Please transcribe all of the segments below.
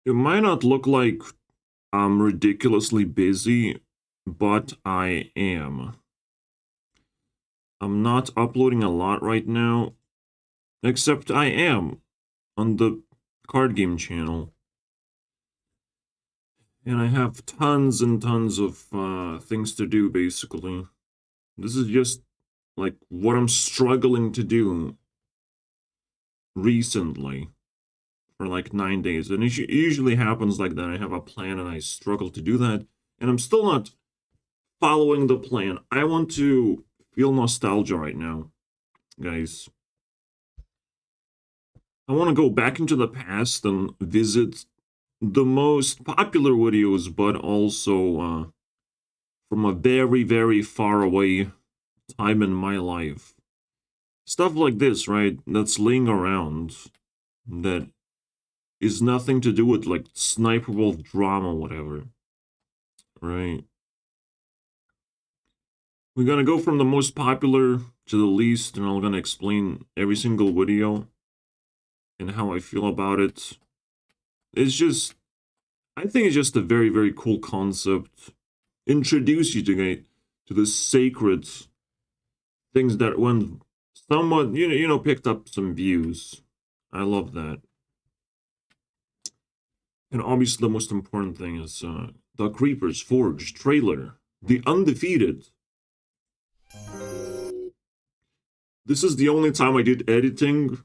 It might not look like I'm ridiculously busy, but I am. I'm not uploading a lot right now, except I am on the card game channel. And I have tons and tons of things to do, basically. This is just like what I'm struggling to do recently for like 9 days. And it usually happens like that. I have a plan and I struggle to do that. And I'm still not following the plan. I want to feel nostalgia right now, guys. I want to go back into the past and visit the most popular videos, but also from a very, very far away time in my life. Stuff like this, right? That's laying around that is nothing to do with like Sniper Wolf drama, whatever. Right? We're gonna go from the most popular to the least, and I'm gonna explain every single video and how I feel about it. It's just, I think it's just a very, very cool concept. Introduce you to the sacred things that when someone, picked up some views. I love that. And obviously the most important thing is the Creepers Forge trailer. The Undefeated. This is the only time I did editing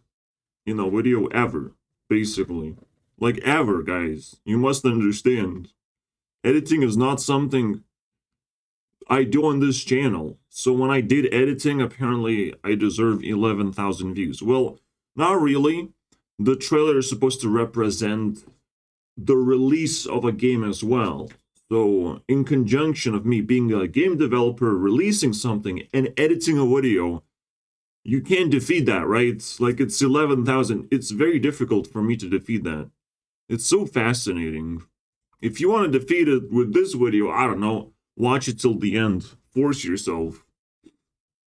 in a video ever, basically. Like ever, guys. You must understand. Editing is not something I do on this channel. So when I did editing, apparently I deserve 11,000 views. Well, not really. The trailer is supposed to represent the release of a game as well. So in conjunction of me being a game developer, releasing something, and editing a video, you can't defeat that, right? Like it's 11,000. It's very difficult for me to defeat that. It's so fascinating. If you want to defeat it with this video, I don't know, watch it till the end. Force yourself.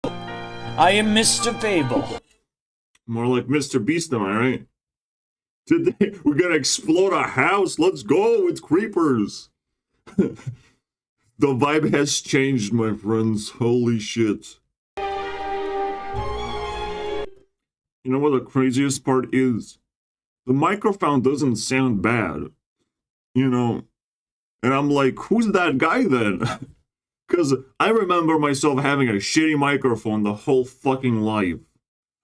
I am Mr. Fable. More like Mr. Beast, am I right? Today, we're gonna explode a house. Let's go. It's creepers. The vibe has changed, my friends. Holy shit. You know what the craziest part is? The microphone doesn't sound bad. You know? And I'm like, who's that guy then? Because I remember myself having a shitty microphone the whole fucking life.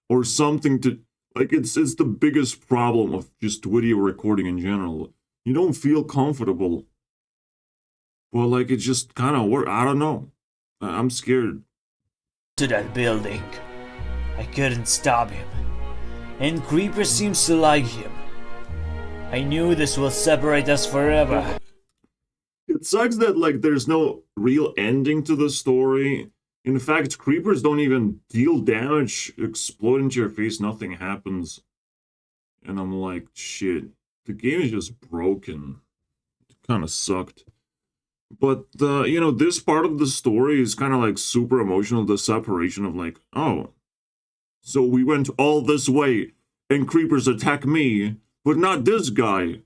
Or something to... Like, it's the biggest problem of just video recording in general. You don't feel comfortable. Well, like, it just kind of works. I don't know. I'm scared. To that building. I couldn't stop him. And Creeper seems to like him. I knew this will separate us forever. It sucks that, like, there's no real ending to the story. In fact, creepers don't even deal damage, explode into your face, nothing happens. And I'm like, shit, the game is just broken. It kind of sucked. But, this part of the story is kind of like super emotional, the separation of like, oh, so we went all this way and creepers attack me, but not this guy.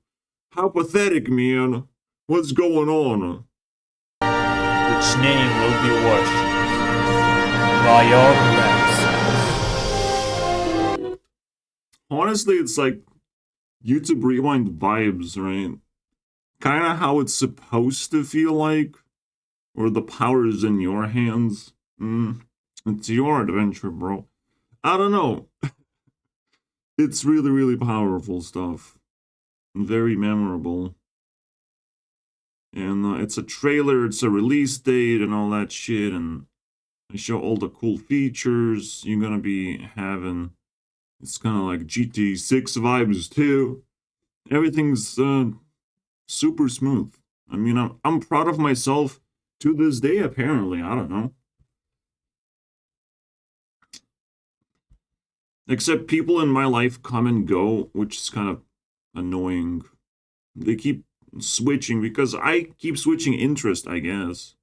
How pathetic, man. What's going on? Which name will be worshipped by your breaths? Honestly, it's like YouTube Rewind vibes, right? Kind of how it's supposed to feel like, or the power is in your hands. It's your adventure, bro. I don't know. It's really, really powerful stuff. Very memorable. And it's a trailer, it's a release date, and all that shit. And I show all the cool features you're gonna be having. It's kind of like GT 6 vibes too. Everything's super smooth. I mean, I'm proud of myself to this day, apparently. I don't know. Except people in my life come and go, which is kind of annoying. They keep switching because I keep switching interest, I guess.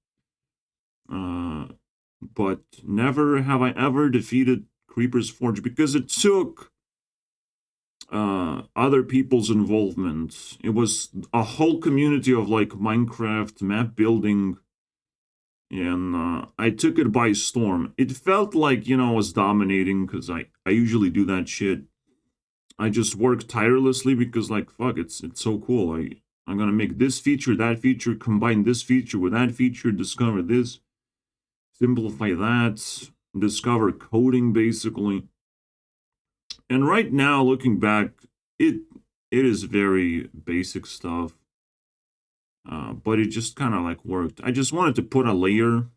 But never have I ever defeated Creeper's Forge because it took other people's involvement. It was a whole community of like Minecraft map building, and I took it by storm. It felt like, I was dominating because I usually do that shit. I just work tirelessly because, like, fuck, it's so cool. I'm gonna make this feature, that feature, combine this feature with that feature, discover this, simplify that, discover coding, basically. And right now, looking back, it is very basic stuff. But it just kind of like worked. I just wanted to put a layer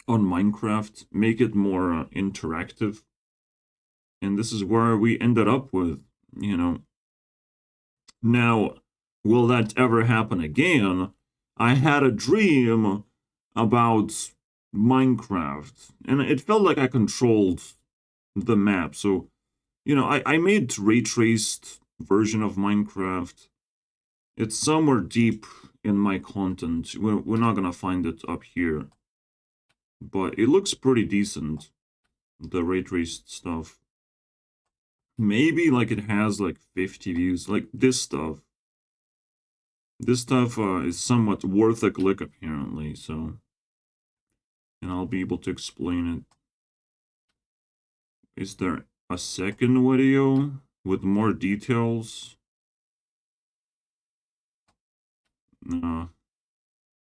on Minecraft, make it more interactive. And this is where we ended up with, Now, will that ever happen again? I had a dream about Minecraft, and it felt like I controlled the map. So, I made ray traced version of Minecraft. It's somewhere deep in my content. We're not gonna find it up here, but it looks pretty decent, the ray traced stuff. Maybe like it has like 50 views, like this stuff. This stuff is somewhat worth a click apparently, so, and I'll be able to explain it. Is there a second video with more details? No.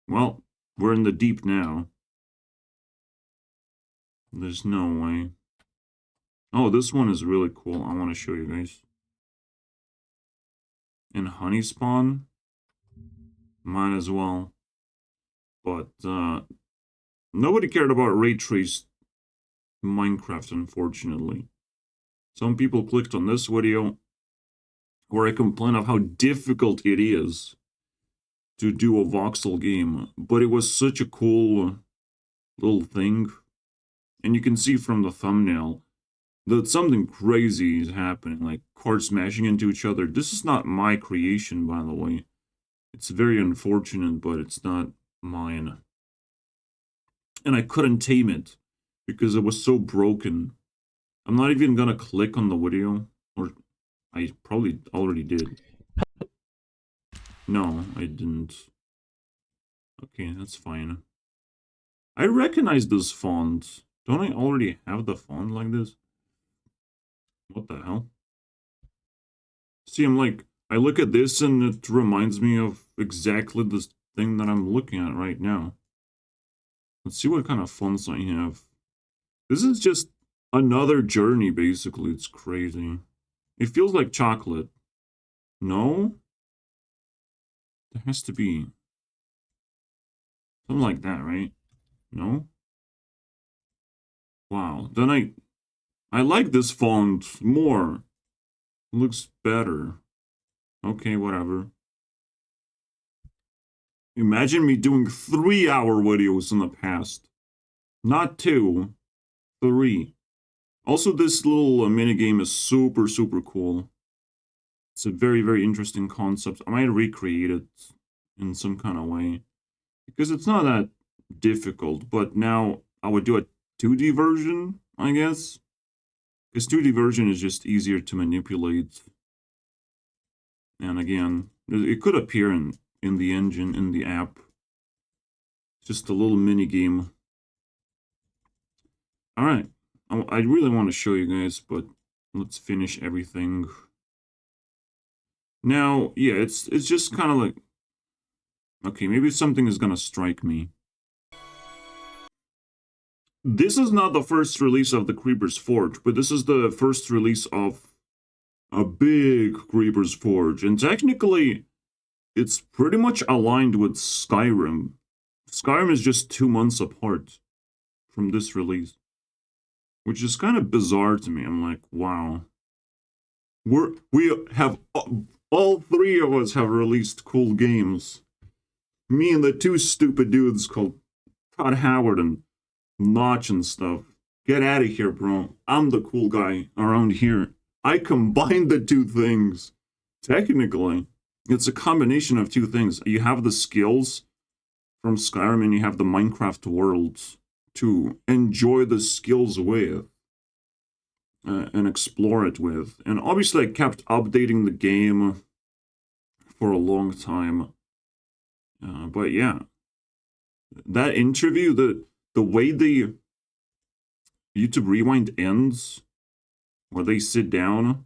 Well, we're in the deep now. There's no way. Oh, this one is really cool. I want to show you guys. And honey spawn. Might as well. But nobody cared about ray traced Minecraft, unfortunately. Some people clicked on this video where I complain of how difficult it is to do a voxel game, but it was such a cool little thing. And you can see from the thumbnail that something crazy is happening, like cards smashing into each other. This is not my creation, by the way. It's very unfortunate, but it's not mine. And I couldn't tame it because it was so broken. I'm not even gonna click on the video, or I probably already did. No, I didn't. Okay, that's fine. I recognize this font. Don't I already have the font like this? What the hell? See, I look at this and it reminds me of exactly this thing that I'm looking at right now. Let's see what kind of fonts I have. This is just another journey, basically. It's crazy. It feels like chocolate. No? There has to be something like that, right? No? Wow. Then I like this font more. It looks better. Okay, whatever. Imagine me doing 3-hour videos in the past. Not 2, 3. Also, this little minigame is super, super cool. It's a very, very interesting concept. I might recreate it in some kind of way. Because it's not that difficult, but now I would do a 2D version, I guess. Because 2D version is just easier to manipulate. And again, it could appear in the engine, in the app. Just a little mini game. Alright. I really want to show you guys, but let's finish everything. Now, yeah, it's just kind of like... Okay, maybe something is gonna strike me. This is not the first release of the Creeper's Forge, but this is the first release of a big Creeper's Forge. And technically, it's pretty much aligned with Skyrim. Skyrim is just 2 months apart from this release, which is kind of bizarre to me. I'm like, wow. We have, all 3 of us have released cool games. Me and the 2 stupid dudes called Todd Howard and Notch and stuff. Get out of here, bro. I'm the cool guy around here. I combined the 2 things. Technically, it's a combination of 2 things. You have the skills from Skyrim and you have the Minecraft world to enjoy the skills with. and explore it with. And obviously, I kept updating the game for a long time. But yeah, that interview, the way the YouTube Rewind ends, where they sit down,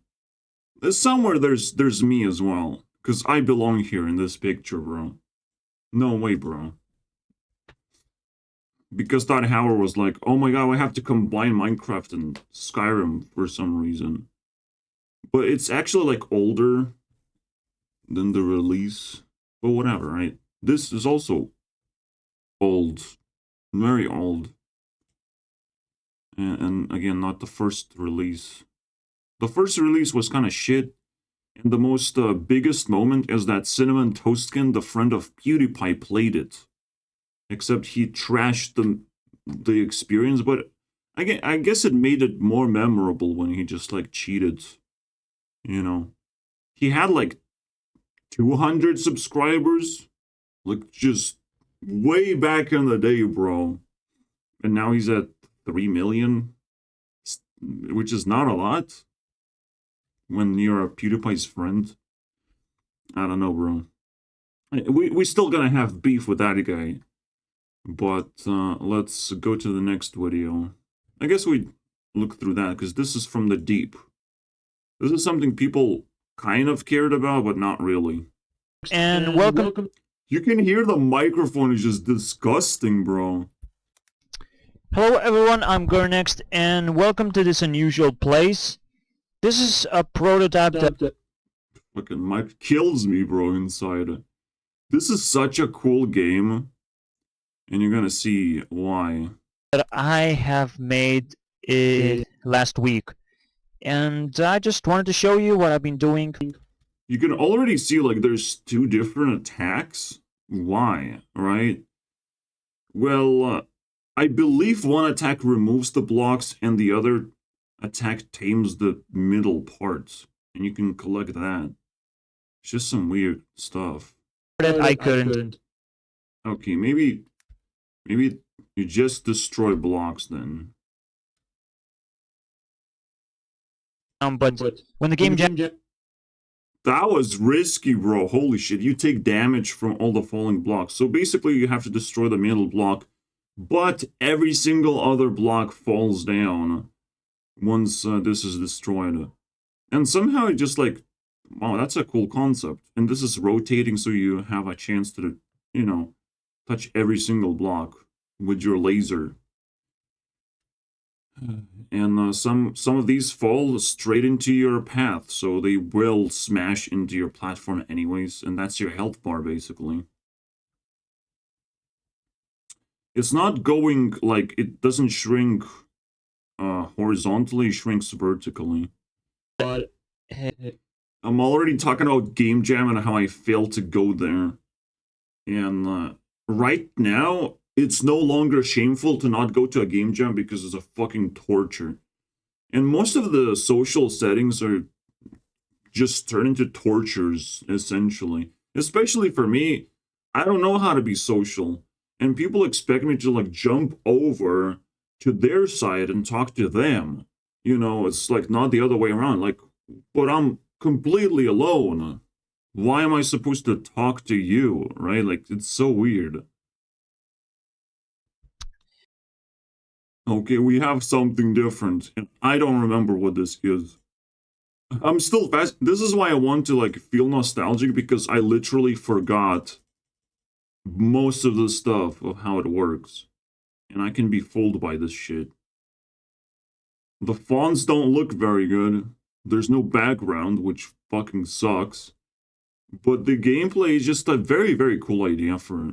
somewhere there's me as well, because I belong here in this picture, bro. No way, bro. Because Todd Howard was like, oh my god, I have to combine Minecraft and Skyrim for some reason. But it's actually like older than the release. But whatever, right? This is also old. Very old. And again, not the first release. The first release was kind of shit. And the most biggest moment is that Cinnamon Toastkin, the friend of PewDiePie, played it. Except he trashed the experience, but I guess it made it more memorable when he just like cheated. You know, he had like 200 subscribers, like just way back in the day, bro. And now he's at 3 million, which is not a lot when you're a PewDiePie's friend. I don't know, bro. We still gonna have beef with that guy. But let's go to the next video. I guess we look through that, because this is from the deep. This is something people kind of cared about, but not really. And welcome. You can hear the microphone is just disgusting, bro. Hello everyone, I'm Gurunext, and welcome to this unusual place. This is a prototype that... Fucking mic kills me, bro, inside. This is such a cool game. And you're gonna see why. That I have made last week. And I just wanted to show you what I've been doing. You can already see, like, there's 2 different attacks. Why, right? Well, I believe one attack removes the blocks and the other attack tames the middle parts. And you can collect that. It's just some weird stuff. I couldn't. Okay, maybe you just destroy blocks then. But when the game that was risky, bro. Holy shit. You take damage from all the falling blocks. So basically you have to destroy the middle block, but every single other block falls down once this is destroyed. And somehow it just like, wow, that's a cool concept. And this is rotating, so you have a chance to, you know, touch every single block with your laser. And some of these fall straight into your path, so they will smash into your platform anyways, and that's your health bar basically. It's not going like, it doesn't shrink horizontally, it shrinks vertically. But I'm already talking about Game Jam and how I failed to go there. And right now, it's no longer shameful to not go to a game jam because it's a fucking torture. And most of the social settings are just turned into tortures, essentially. Especially for me, I don't know how to be social. And people expect me to, like, jump over to their side and talk to them. You know, it's, like, not the other way around. Like, but I'm completely alone. Why am I supposed to talk to you, right? Like, it's so weird. Okay, we have something different, and I don't remember what this is. I'm still fast. This is why I want to, like, feel nostalgic, because I literally forgot most of the stuff of how it works. And I can be fooled by this shit. The fonts don't look very good. There's no background, which fucking sucks. But the gameplay is just a very, very cool idea for,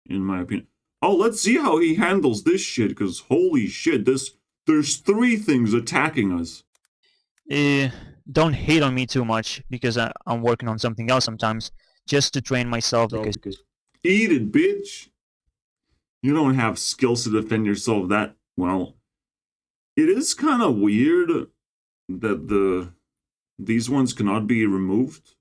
in my opinion. Oh, let's see how he handles this shit, because holy shit, there's 3 things attacking us. Don't hate on me too much, because I'm working on something else sometimes, just to train myself, because... Eat it, bitch! You don't have skills to defend yourself that well. It is kind of weird that these ones cannot be removed,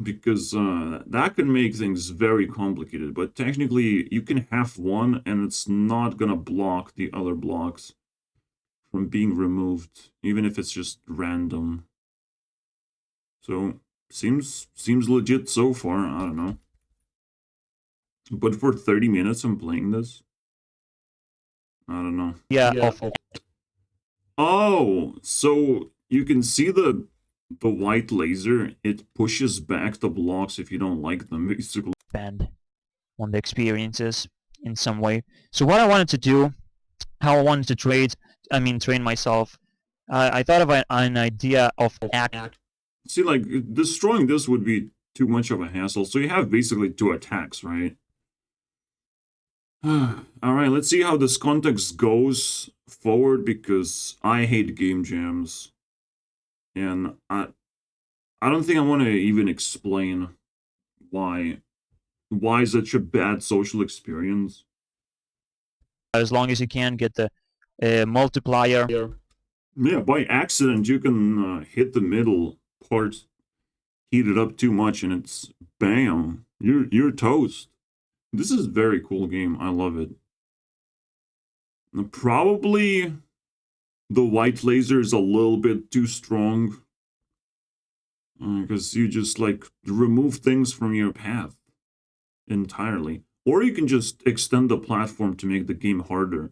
because that can make things very complicated. But technically, you can have one, and it's not gonna block the other blocks from being removed, even if it's just random. So seems legit so far. I don't know. But for 30 minutes I'm playing this. I don't know. Yeah, awful. Oh, so you can see the white laser. It pushes back the blocks if you don't like them, basically. Depend on the experiences in some way. So what I wanted to do, how I wanted to train myself, I thought of an idea of act. See, like, destroying this would be too much of a hassle. So you have basically 2 attacks, right? Alright, let's see how this context goes forward, because I hate game jams. And I don't think I want to even explain why such a bad social experience. As long as you can get the multiplier. Yeah, by accident you can hit the middle part, heat it up too much, and it's bam, you're toast. This is a very cool game. I love it. Probably the white laser is a little bit too strong, because you just like remove things from your path entirely. Or you can just extend the platform to make the game harder,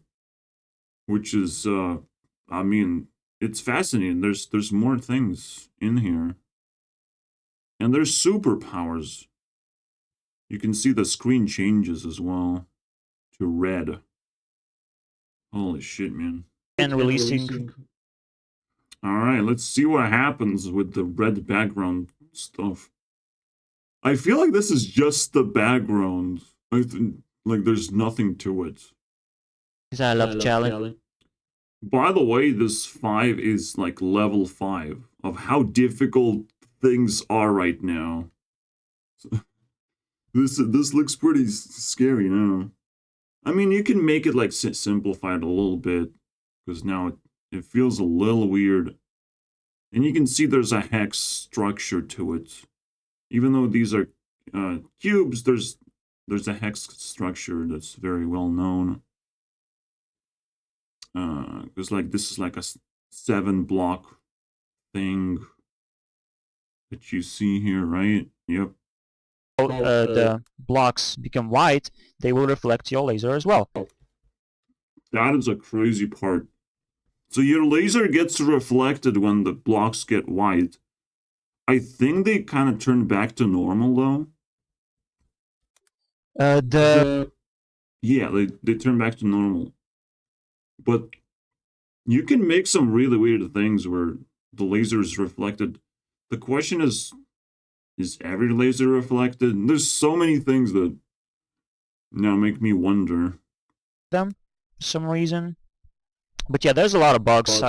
which is I mean, it's fascinating. There's more things in here. And there's superpowers. You can see the screen changes as well to red. Holy shit, man. And releasing. Alright, let's see what happens with the red background stuff. I feel like this is just the background. Like there's nothing to it. Because I love challenge. By the way, this 5 is like level 5 of how difficult things are right now. So, this looks pretty scary now. I mean, you can make it like simplified a little bit, because now it feels a little weird. And you can see there's a hex structure to it. Even though these are cubes, there's a hex structure that's very well known. Because like this is like a 7-block thing that you see here, right? Yep. The blocks become white, they will reflect your laser as well. That is a crazy part. So your laser gets reflected when the blocks get white. I think they kind of turn back to normal though. Yeah, they turn back to normal. But you can make some really weird things where the laser is reflected. The question is every laser reflected? And there's so many things that now make me wonder. Them, for some reason. But yeah, there's a lot of bugs.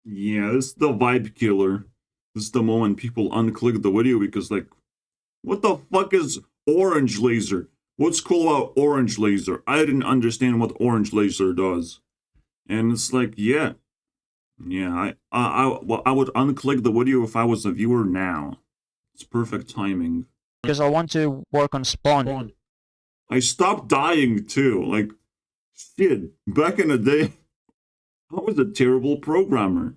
Yeah, this is the vibe killer. This is the moment people unclick the video because, like, what the fuck is orange laser? What's cool about orange laser? I didn't understand what orange laser does. And it's like, yeah, I would unclick the video if I was a viewer now. It's perfect timing. Because I want to work on spawn. I stopped dying too. Like, shit, back in the day, I was a terrible programmer.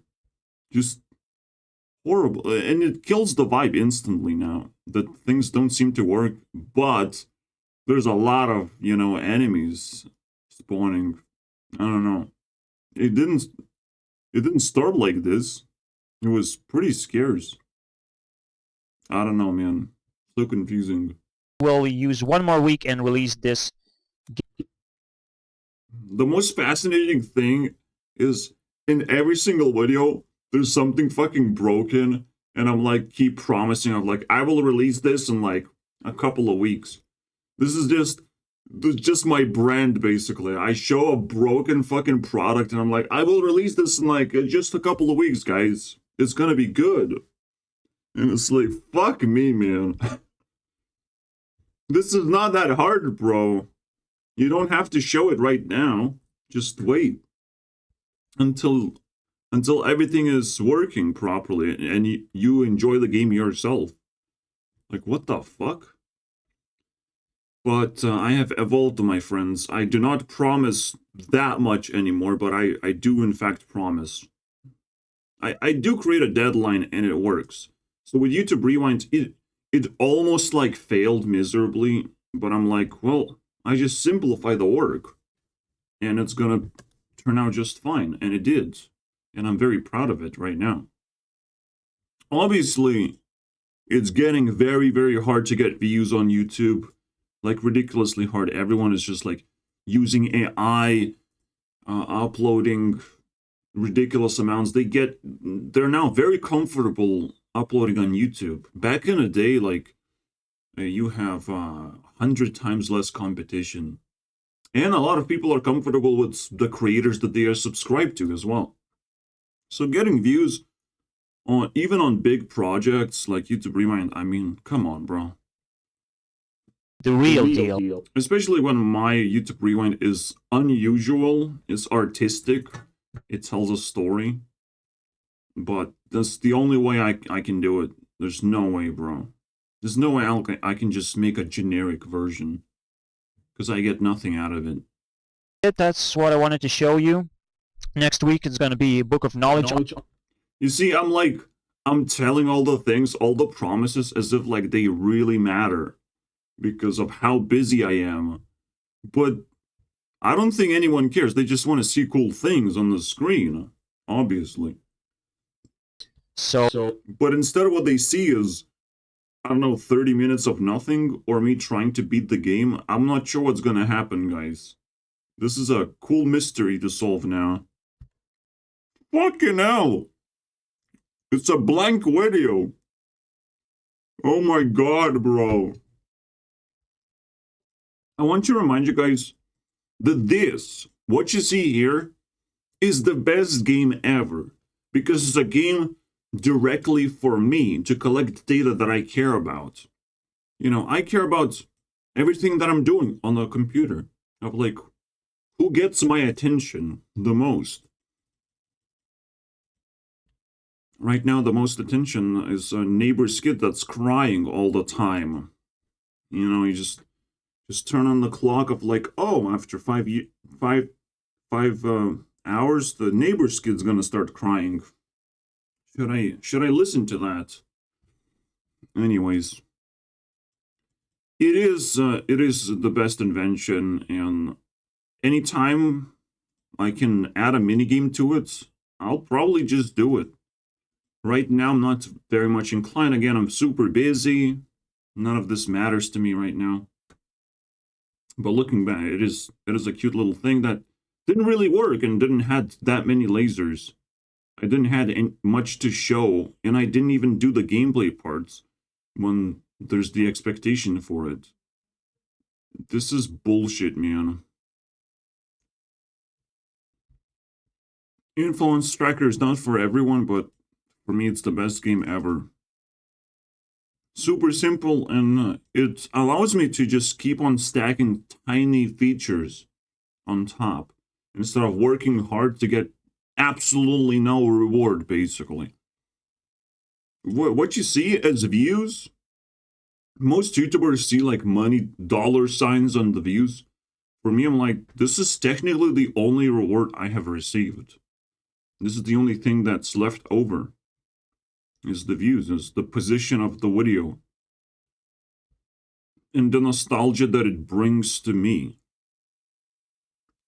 Just horrible. And it kills the vibe instantly now that things don't seem to work. But there's a lot of, enemies spawning. I don't know. It didn't start like this. It was pretty scarce. I don't know, man. So confusing. We'll use 1 more week and release this. The most fascinating thing is in every single video, there's something fucking broken, and I'm like, keep promising. I'm like, I will release this in like a couple of weeks. This is just my brand, basically. I show a broken fucking product, and I'm like, I will release this in like just a couple of weeks, guys. It's gonna be good. And it's like, fuck me, man. This is not that hard, bro. You don't have to show it right now. Just wait until everything is working properly and you enjoy the game yourself. Like, what the fuck? But I have evolved, my friends. I do not promise that much anymore, but I do in fact promise. I do create a deadline and it works. So with YouTube Rewind, it almost like failed miserably, but I'm like, well, I just simplify the work and it's gonna turn out just fine. And it did. And I'm very proud of it right now. Obviously, it's getting very, very hard to get views on YouTube. Like ridiculously hard. Everyone is just like using AI, uploading ridiculous amounts. They're now very comfortable uploading on YouTube. Back in the day, like you have 100 times less competition. And a lot of people are comfortable with the creators that they are subscribed to as well. So getting views on even on big projects like YouTube Rewind, I mean, come on, bro. The real deal. Especially when my YouTube Rewind is unusual, it's artistic, it tells a story. But that's the only way I can do it. There's no way, bro. There's no way I can just make a generic version. Because I get nothing out of it. That's what I wanted to show you. Next week it's going to be Book of Knowledge. You see, I'm telling all the things, all the promises, as if like they really matter. Because of how busy I am. But I don't think anyone cares. They just want to see cool things on the screen, obviously. But instead what they see is, I don't know, 30 minutes of nothing, or me trying to beat the game. I'm not sure what's gonna happen, guys. This is a cool mystery to solve now. Fucking hell! It's a blank video. Oh my god, bro. I want to remind you guys that what you see here, is the best game ever. Because it's a game directly for me to collect data that I care about. You know, I care about everything that I'm doing on the computer. Of like, who gets my attention the most? Right now, the most attention is a neighbor's kid that's crying all the time. You know, you just turn on the clock of like, oh, after 5 hours, the neighbor's kid's gonna start crying. Should I listen to that? Anyways, it is the best invention, and anytime I can add a minigame to it, I'll probably just do it. Right now, I'm not very much inclined. Again, I'm super busy. None of this matters to me right now. But looking back, it is a cute little thing that didn't really work and didn't have that many lasers. I didn't have much to show, and I didn't even do the gameplay parts when there's the expectation for it. This is bullshit, man. Influence Tracker is not for everyone, but for me it's the best game ever. Super simple, and it allows me to just keep on stacking tiny features on top instead of working hard to get absolutely no reward, basically. What you see as views, most YouTubers see like money, dollar signs on the views. For me, I'm like, this is technically the only reward I have received. This is the only thing that's left over. Is the views, is the position of the video. And the nostalgia that it brings to me.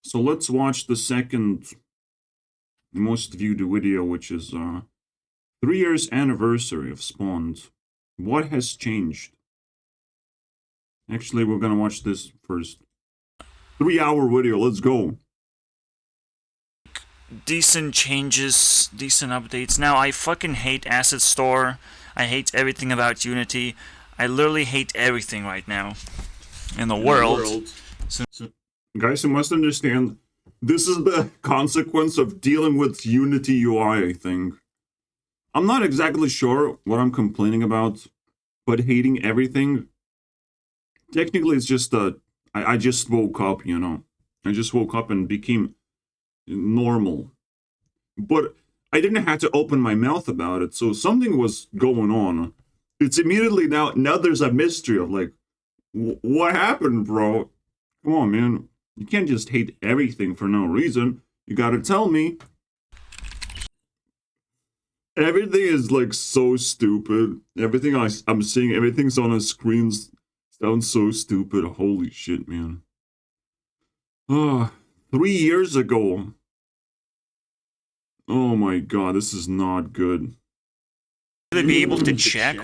So let's watch the second most viewed video, which is 3 years anniversary of Spawned. What has changed? Actually, we're gonna watch this first. 3-hour video, let's go. Decent changes, decent updates. Now, I fucking hate Asset Store. I hate everything about Unity. I literally hate everything right now in the world. So, guys, you must understand, this is the consequence of dealing with Unity UI, I think. I'm not exactly sure what I'm complaining about, but hating everything, technically it's just I just woke up, you know. I just woke up and became normal. But I didn't have to open my mouth about it, so something was going on. It's immediately now there's a mystery of like, What happened, bro? Come on, man. You can't just hate everything for no reason. You gotta tell me. Everything is like so stupid. Everything I'm seeing, everything's on the screens sounds so stupid. Holy shit, man. 3 years ago. Oh my god, this is not good. Will they be able to check?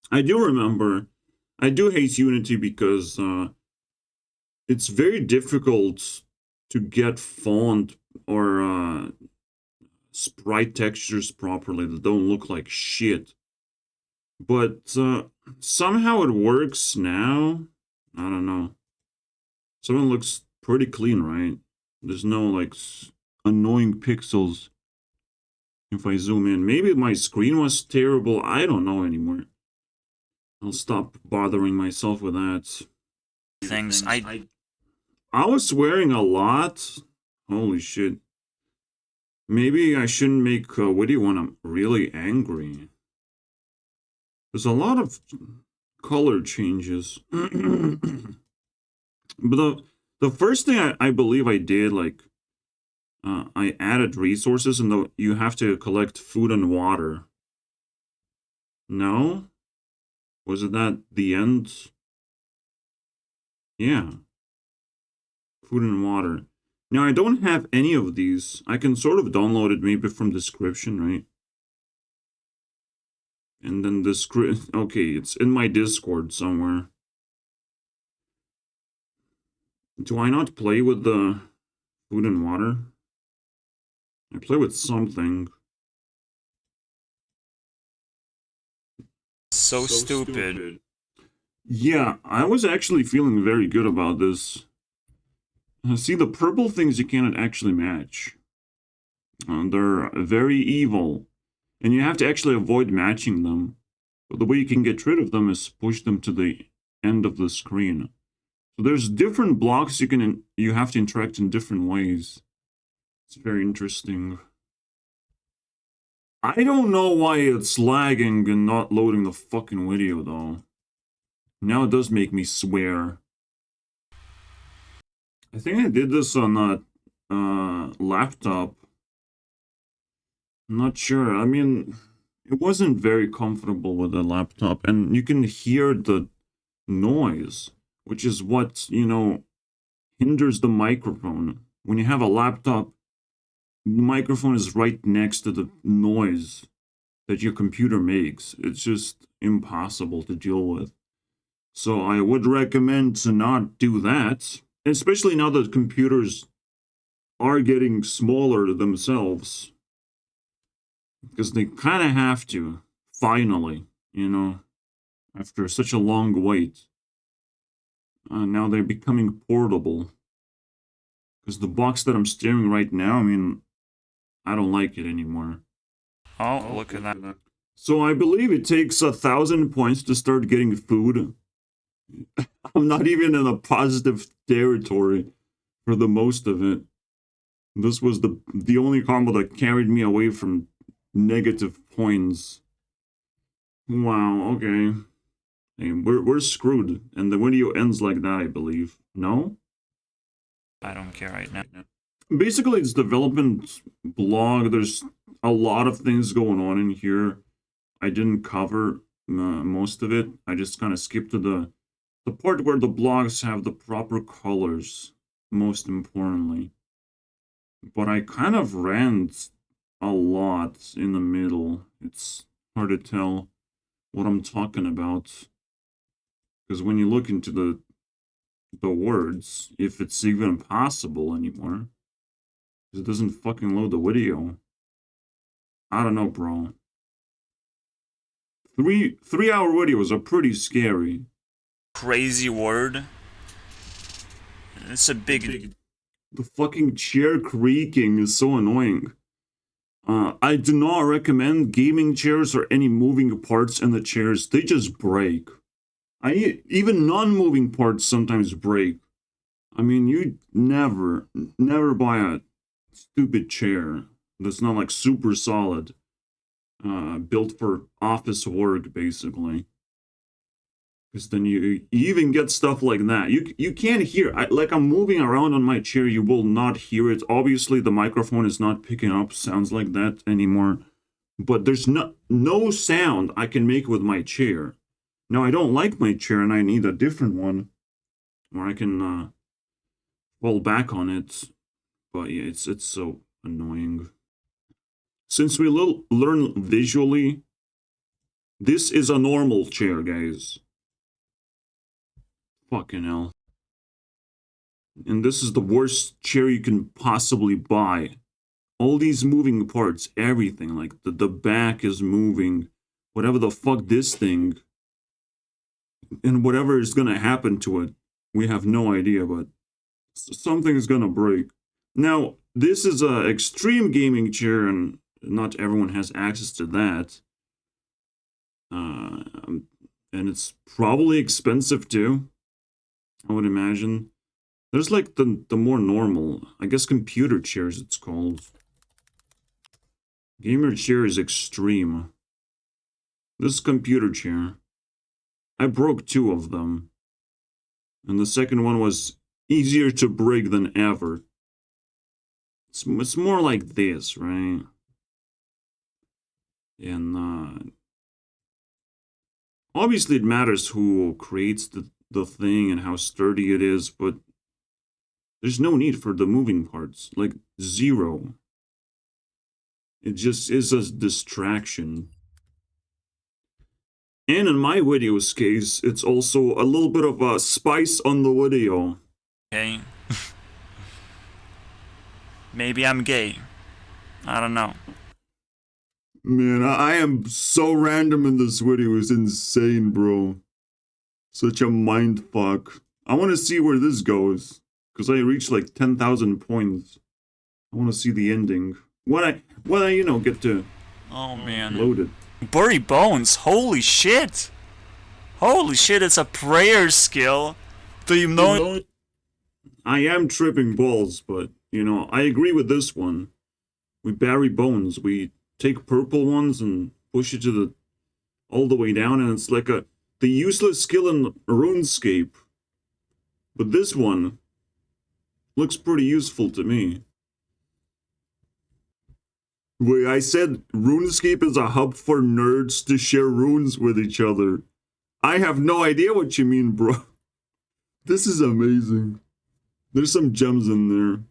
I do remember. I do hate Unity because it's very difficult to get font or sprite textures properly that don't look like shit. But somehow it works now. I don't know. Something looks pretty clean, right? There's no like annoying pixels. If I zoom in, maybe my screen was terrible. I don't know anymore. I'll stop bothering myself with that. Things. I was swearing a lot. Holy shit. Maybe I shouldn't make a video when I'm really angry. There's a lot of color changes. But the first thing I believe I did, like, I added resources and you have to collect food and water. No? Was it that the end? Yeah. Food and water. Now, I don't have any of these. I can sort of download it maybe from description, right? And then okay, it's in my Discord somewhere. Do I not play with the food and water? I play with something. So stupid. Yeah, I was actually feeling very good about this. See, the purple things you cannot actually match. They're very evil. And you have to actually avoid matching them. But the way you can get rid of them is push them to the end of the screen. So there's different blocks you have to interact in different ways. It's very interesting. I don't know why it's lagging and not loading the fucking video, though. Now it does make me swear. I think I did this on a laptop. I'm not sure. I mean, it wasn't very comfortable with the laptop. And you can hear the noise, which is what, hinders the microphone. When you have a laptop, the microphone is right next to the noise that your computer makes. It's just impossible to deal with. So I would recommend to not do that, especially now that computers are getting smaller themselves. Because they kind of have to, finally, after such a long wait. Now they're becoming portable. Because the box that I'm steering right now, I mean, I don't like it anymore. Oh, look at that. So I believe it takes 1,000 points to start getting food. I'm not even in a positive territory for the most of it. This was the only combo that carried me away from negative points. Wow, okay. Hey, we're screwed, and the video ends like that, I believe. No? I don't care right now. Basically, it's development blog. There's a lot of things going on in here. I didn't cover most of it. I just kind of skipped to the part where the blogs have the proper colors, most importantly. But I kind of rant a lot in the middle. It's hard to tell what I'm talking about. Because when you look into the words, if it's even possible anymore, it doesn't fucking load the video. I don't know, bro. 3-hour videos are pretty scary. Crazy word. It's a big... The fucking chair creaking is so annoying. I do not recommend gaming chairs or any moving parts in the chairs. They just break. Even non-moving parts sometimes break. I mean, you never buy a stupid chair that's not like super solid. Built for office work, basically. Because then you even get stuff like that. You can't hear. Like I'm moving around on my chair, you will not hear it. Obviously, the microphone is not picking up sounds like that anymore. But there's no sound I can make with my chair. Now, I don't like my chair, and I need a different one where I can fall back on it. But yeah, it's so annoying. Since we learn visually, this is a normal chair, guys. Fucking hell. And this is the worst chair you can possibly buy. All these moving parts, everything, like the back is moving, whatever the fuck this thing, and whatever is gonna happen to it, we have no idea, but something is gonna break. Now, this is a extreme gaming chair, and not everyone has access to that. And it's probably expensive too, I would imagine. There's like the more normal, I guess computer chairs it's called. Gamer chair is extreme. This computer chair, I broke 2 of them. And the second one was easier to break than ever. It's more like this, right? And obviously it matters who creates the thing and how sturdy it is, but there's no need for the moving parts. Like, zero. It just is a distraction. And in my video's case, it's also a little bit of a spice on the video. Okay. Maybe I'm gay. I don't know. Man, I am so random in this video. It's insane, bro. Such a mind fuck. I want to see where this goes. Because I reached like 10,000 points. I want to see the ending. When I, you know, get to Oh man. load it. Bury bones. Holy shit. Holy shit, it's a prayer skill. Do you know? I am tripping balls, but, you know, I agree with this one. We bury bones. We take purple ones and push it to all the way down, and it's like the useless skill in RuneScape. But this one looks pretty useful to me. Wait, I said RuneScape is a hub for nerds to share runes with each other. I have no idea what you mean, bro. This is amazing. There's some gems in there.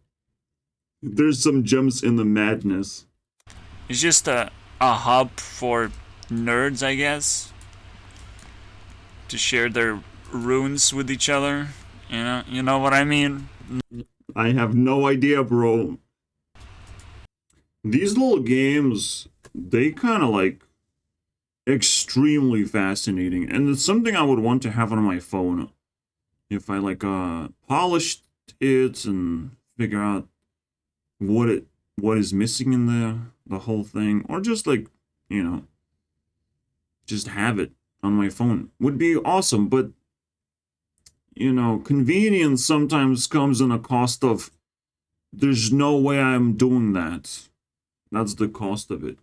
There's some gems in the madness. It's just a hub for nerds, I guess. To share their runes with each other. You know what I mean? I have no idea, bro. These little games, they kind of like extremely fascinating, and it's something I would want to have on my phone if I like polished it and figure out what is missing in the whole thing, or just like, you know, just have it on my phone would be awesome. But you know, convenience sometimes comes in a cost of there's no way I'm doing that. That's the cost of it.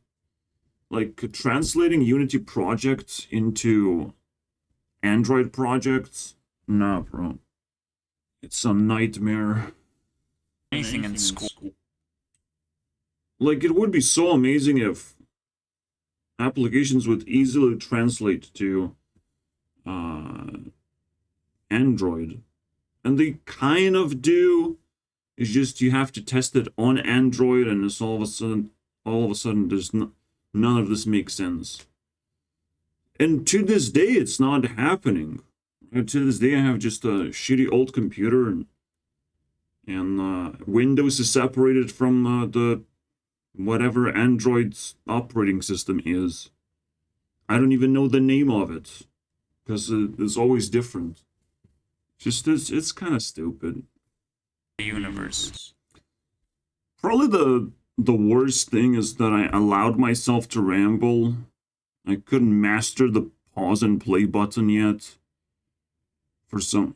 Like translating Unity projects into Android projects, nah, bro. It's a nightmare. Anything in school. Like, it would be so amazing if applications would easily translate to Android. And they kind of do. It's just you have to test it on Android, and it's all of a sudden there's none of this makes sense. And to this day, it's not happening. And to this day, I have just a shitty old computer, and Windows is separated from the whatever Android's operating system is. I don't even know the name of it, because it's always different. Just it's kind of stupid. The universe. Probably the worst thing is that I allowed myself to ramble. I couldn't master the pause and play button yet.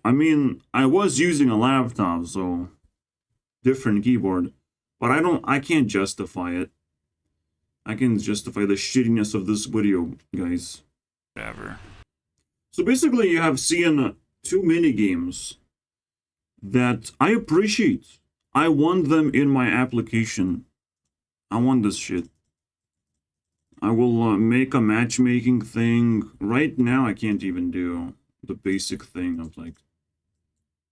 I mean, I was using a laptop, so different keyboard. But I can't justify it. I can justify the shittiness of this video, guys. Whatever. So basically you have seen two minigames that I appreciate. I want them in my application. I want this shit. I will make a matchmaking thing. Right now I can't even do the basic thing of like,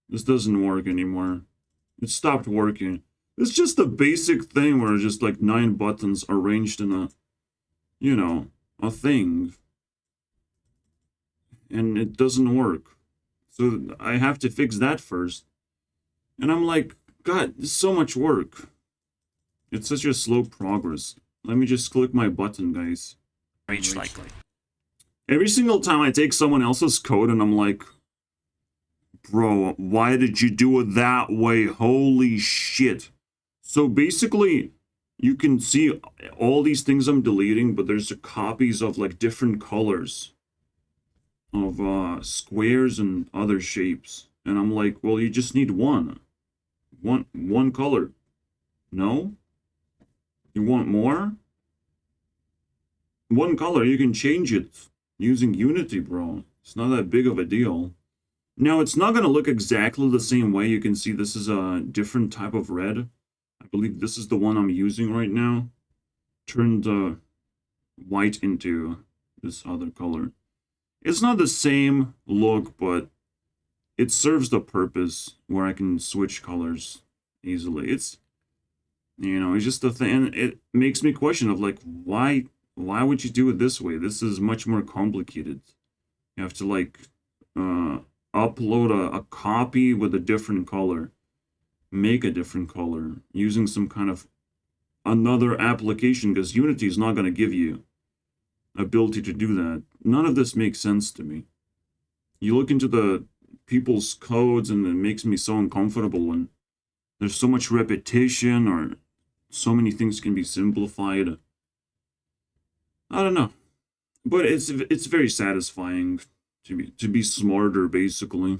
this doesn't work anymore. It stopped working. It's just a basic thing where just like 9 buttons arranged in a, you know, a thing. And it doesn't work. So I have to fix that first. And I'm like, God, this is so much work. It's such a slow progress. Let me just click my button, guys. Reach likely. Every single time I take someone else's code and I'm like, bro, why did you do it that way? Holy shit. So basically, you can see all these things I'm deleting, but there's copies of like different colors of squares and other shapes. And I'm like, well, you just need one color. No? You want more? One color, you can change it using Unity, bro. It's not that big of a deal. Now, it's not going to look exactly the same way. You can see this is a different type of red. I believe this is the one I'm using right now. Turned white into this other color. It's not the same look, but it serves the purpose where I can switch colors easily. It's, you know, it's just a thing. It makes me question of like, why would you do it this way? This is much more complicated. You have to like upload a copy with a different color, make a different color using some kind of another application, because Unity is not going to give you ability to do that. None of this makes sense to me. You look into the people's codes and it makes me so uncomfortable when there's so much repetition or so many things can be simplified. I don't know, but it's very satisfying to be smarter, basically.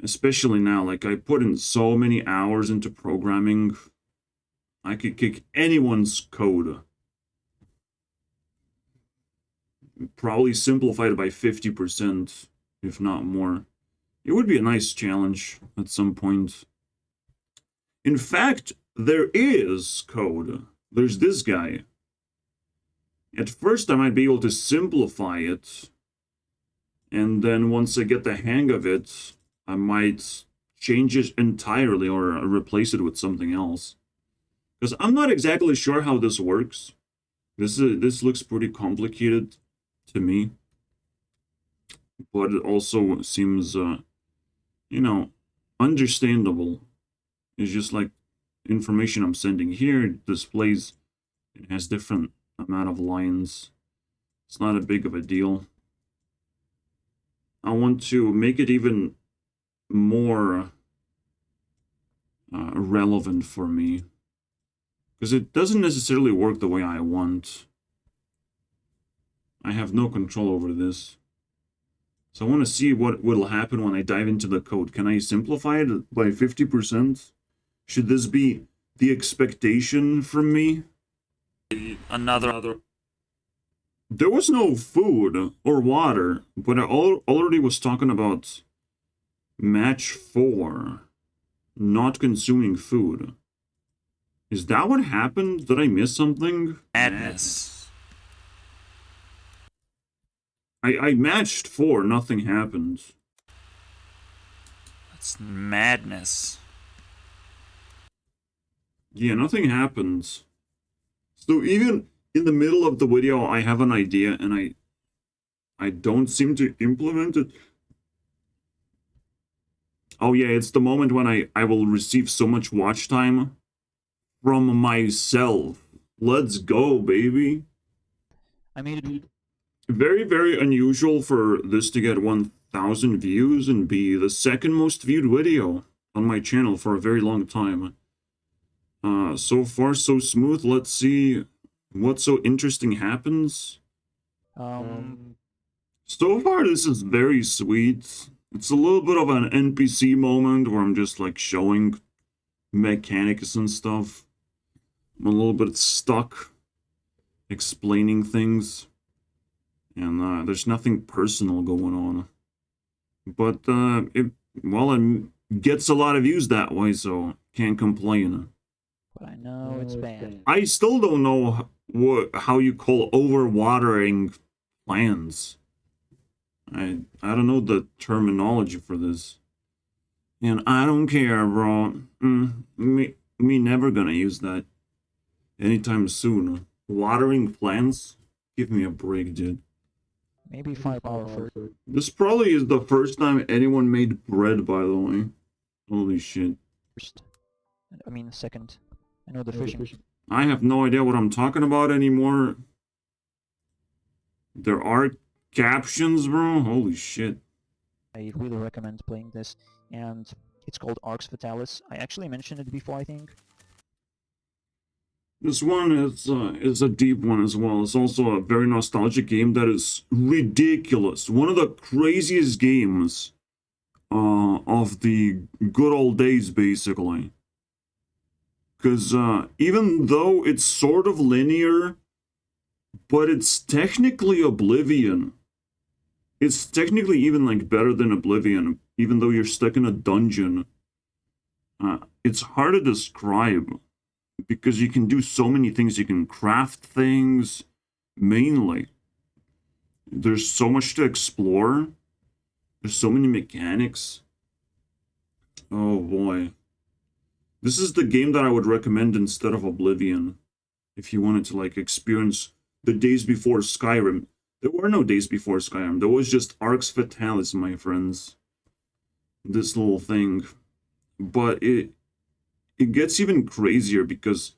Especially now, like I put in so many hours into programming, I could kick anyone's code. Probably simplify it by 50%, if not more. It would be a nice challenge at some point. In fact, there is code. There's this guy. At first, I might be able to simplify it. And then once I get the hang of it, I might change it entirely or replace it with something else. Because I'm not exactly sure how this works. This looks pretty complicated to me. But it also seems, you know, understandable. It's just like information I'm sending here. It displays, it has different amount of lines. It's not a big of a deal. I want to make it even more relevant for me, because it doesn't necessarily work the way I want. I have no control over this. So I want to see what will happen when I dive into the code. Can I simplify it by 50%? Should this be the expectation from me? Another. There was no food or water, but I already was talking about match 4, not consuming food. Is that what happened? Did I miss something? Madness. I matched 4, nothing happened. That's madness. Yeah, nothing happens. So even in the middle of the video, I have an idea and I don't seem to implement it. Oh yeah, it's the moment when I will receive so much watch time from myself. Let's go, baby. I made it. Very, very unusual for this to get 1,000 views and be the second most viewed video on my channel for a very long time. So far, so smooth. Let's see what so interesting happens. So far, this is very sweet. It's a little bit of an NPC moment where I'm just like showing mechanics and stuff. I'm a little bit stuck explaining things. And there's nothing personal going on. But it gets a lot of views that way, so can't complain. But I know it's bad. I still don't know how you call overwatering plants. I don't know the terminology for this. And I don't care, bro. Me never gonna use that anytime soon. Watering plants? Give me a break, dude. Maybe firepower first. This probably is the first time anyone made bread, by the way. Holy shit. I mean, second. I know the fishing. I have no idea what I'm talking about anymore. There are captions, bro. Holy shit. I really recommend playing this, and it's called Arx Fatalis. I actually mentioned it before, I think. This one is a deep one as well. It's also a very nostalgic game that is ridiculous. One of the craziest games of the good old days, basically. Because even though it's sort of linear, but it's technically Oblivion. It's technically even like better than Oblivion, even though you're stuck in a dungeon. It's hard to describe because you can do so many things. You can craft things, mainly. There's so much to explore. There's so many mechanics. Oh boy. This is the game that I would recommend instead of Oblivion. If you wanted to like experience the days before Skyrim. There were no days before Skyrim. There was just Arx Fatalis, my friends. This little thing. But it gets even crazier because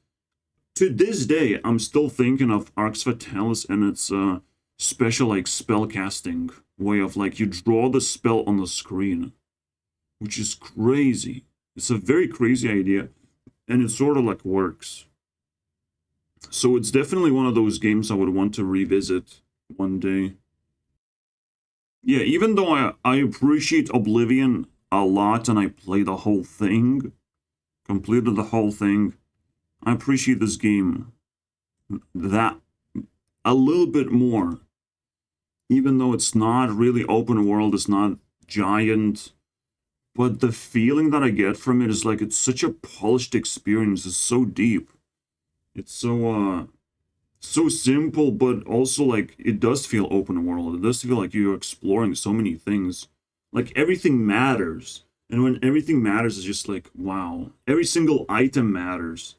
to this day, I'm still thinking of Arx Fatalis and its special like spell casting way of like you draw the spell on the screen. Which is crazy. It's a very crazy idea. And it sort of like works. So it's definitely one of those games I would want to revisit one day. Yeah, even though I appreciate Oblivion a lot and I play the whole thing, completed the whole thing, I appreciate this game that a little bit more. Even though it's not really open world, it's not giant, but the feeling that I get from it is like it's such a polished experience. It's so deep. It's so simple, but also like it does feel open world. It does feel like you're exploring so many things. Like everything matters. And when everything matters, it's just like, wow. Every single item matters.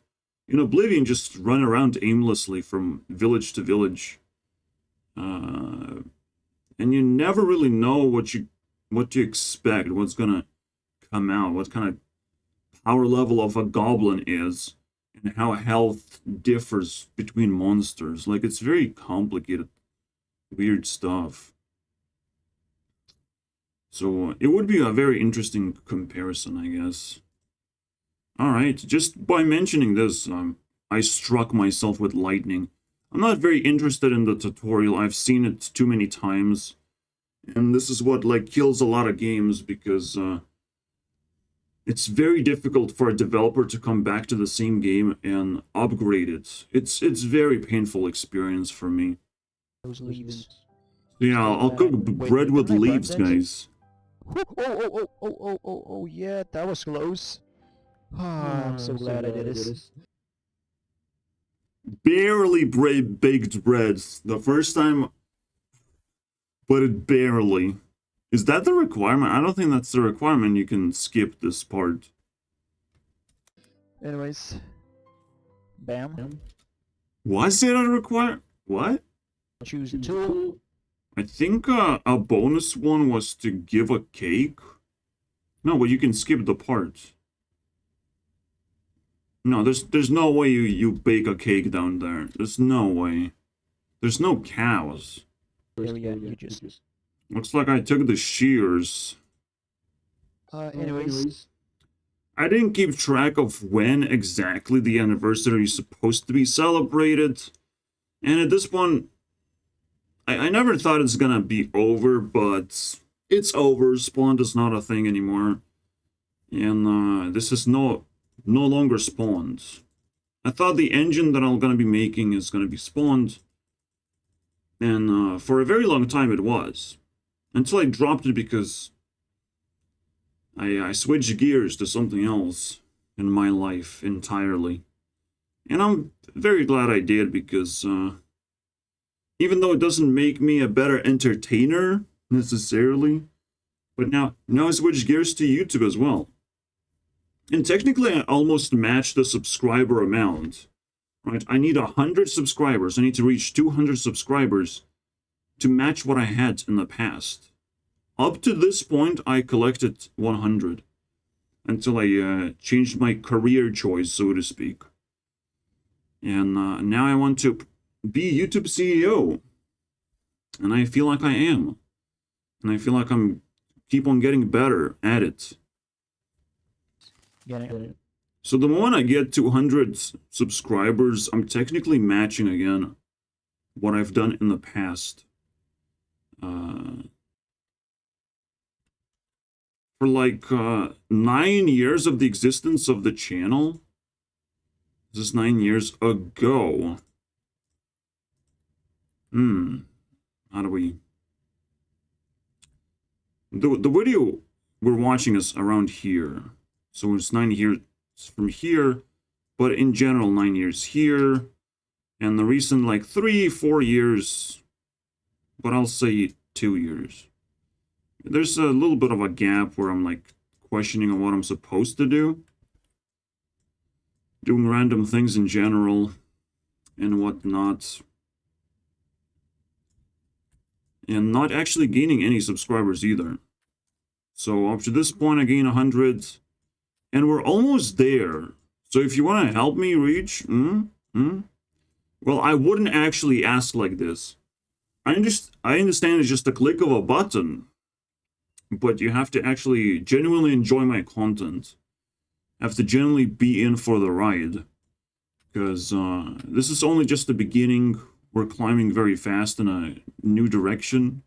In Oblivion, just run around aimlessly from village to village. And you never really know what to expect, what's gonna come out, what kind of power level of a goblin is, and how health differs between monsters. Like, it's very complicated, weird stuff. So, it would be a very interesting comparison, I guess. Alright, just by mentioning this, I struck myself with lightning. I'm not very interested in the tutorial. I've seen it too many times. And this is what, like, kills a lot of games, because, it's very difficult for a developer to come back to the same game and upgrade it. It's very painful experience for me. Those leaves. Yeah, I'll cook bread with leaves, guys. Oh, yeah, that was close. I'm so glad I did this. Barely baked bread. The first time, but it barely. Is that the requirement? I don't think that's the requirement. You can skip this part. Anyways. Bam. Was it a requirement? What? Choose a tool. I think a bonus one was to give a cake. No, but you can skip the part. No, there's no way you bake a cake down there. There's no way. There's no cows. Yeah, you just... Looks like I took the shears. Anyways. I didn't keep track of when exactly the anniversary is supposed to be celebrated. And at this point, I never thought it's gonna be over, but it's over. Spawned is not a thing anymore. And this is no longer spawned. I thought the engine that I'm gonna be making is gonna be spawned. And for a very long time it was. Until I dropped it because I switched gears to something else in my life entirely. And I'm very glad I did, because even though it doesn't make me a better entertainer necessarily, but now I switched gears to YouTube as well. And technically I almost matched the subscriber amount. Right? I need 100 subscribers. I need to reach 200 subscribers to match what I had in the past. Up to this point, I collected 100 until I changed my career choice, so to speak. And now I want to be YouTube CEO. And I feel like I am. And I feel like I'm keep on getting better at it. So the moment I get 200 subscribers, I'm technically matching again what I've done in the past. For like 9 years of the existence of the channel, this is 9 years ago. How do we... The video we're watching is around here. So it's 9 years from here, but in general 9 years here. And the recent like 3-4 years, but I'll say 2 years. There's a little bit of a gap where I'm like questioning on what I'm supposed to do. Doing random things in general and whatnot. And not actually gaining any subscribers either. So up to this point I gain 100. And we're almost there. So if you want to help me reach... Well, I wouldn't actually ask like this. I understand it's just a click of a button. But you have to actually genuinely enjoy my content. Have to genuinely be in for the ride. Because this is only just the beginning. We're climbing very fast in a new direction.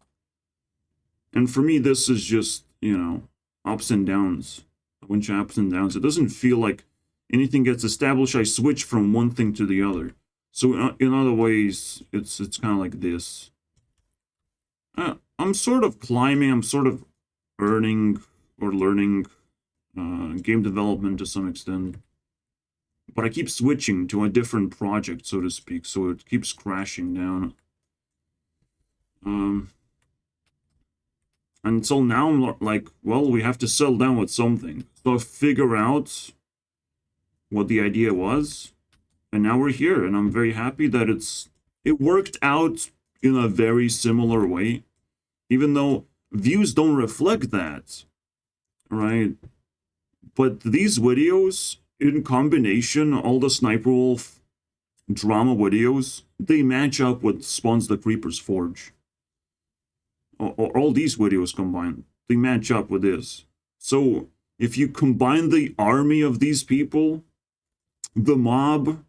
And for me, this is just, you know, ups and downs. A bunch of ups and downs. It doesn't feel like anything gets established. I switch from one thing to the other. So in other ways, it's kind of like this. I'm sort of climbing. I'm sort of earning or learning game development to some extent. But I keep switching to a different project, so to speak, so it keeps crashing down. Until now, I'm like, well, we have to settle down with something. So I figure out what the idea was, and now we're here, and I'm very happy that it worked out in a very similar way, even though views don't reflect that, right? But these videos, in combination, all the Sniper Wolf drama videos, they match up with Spawns the Creeper's Forge. Or all these videos combined, they match up with this. So, if you combine the army of these people, the mob,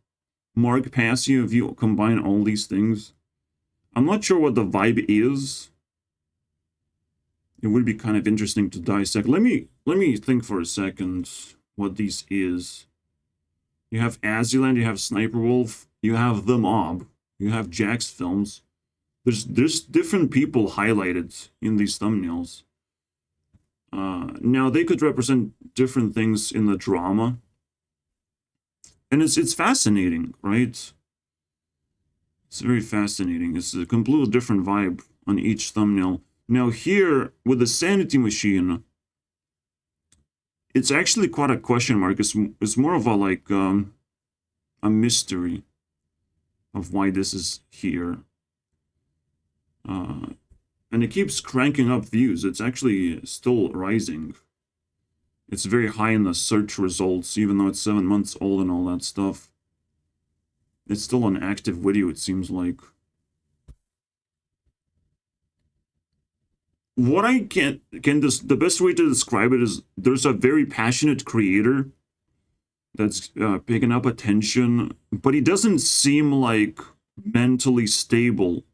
Mark Passy, if you combine all these things, I'm not sure what the vibe is. It would be kind of interesting to dissect. Let me think for a second what these is. You have Azuland, you have Sniper Wolf, you have the mob, you have Jack's Films. There's different people highlighted in these thumbnails. Now they could represent different things in the drama, and it's fascinating, right? It's very fascinating. It's a completely different vibe on each thumbnail. Now here with the Sanity Machine, it's actually quite a question mark. It's more of a like a mystery of why this is here. And it keeps cranking up views. It's actually still rising. It's very high in the search results, even though it's 7 months old and all that stuff. It's still an active video, it seems like. What I the best way to describe it is there's a very passionate creator that's picking up attention, but he doesn't seem like mentally stable.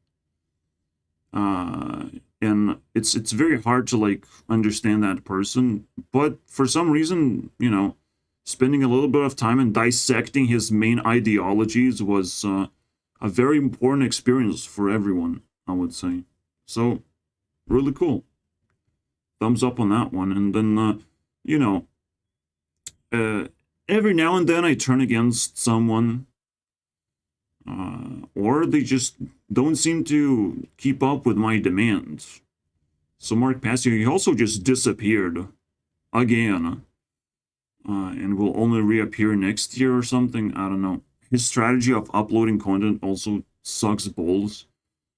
And it's very hard to like understand that person, but for some reason, you know, spending a little bit of time and dissecting his main ideologies was a very important experience for everyone I would say. So, really cool. Thumbs up on that one. And then, you know, every now and then I turn against someone, or they just don't seem to keep up with my demands. So Mark Passio, he also just disappeared again, and will only reappear next year or something. I don't know. His strategy of uploading content also sucks balls,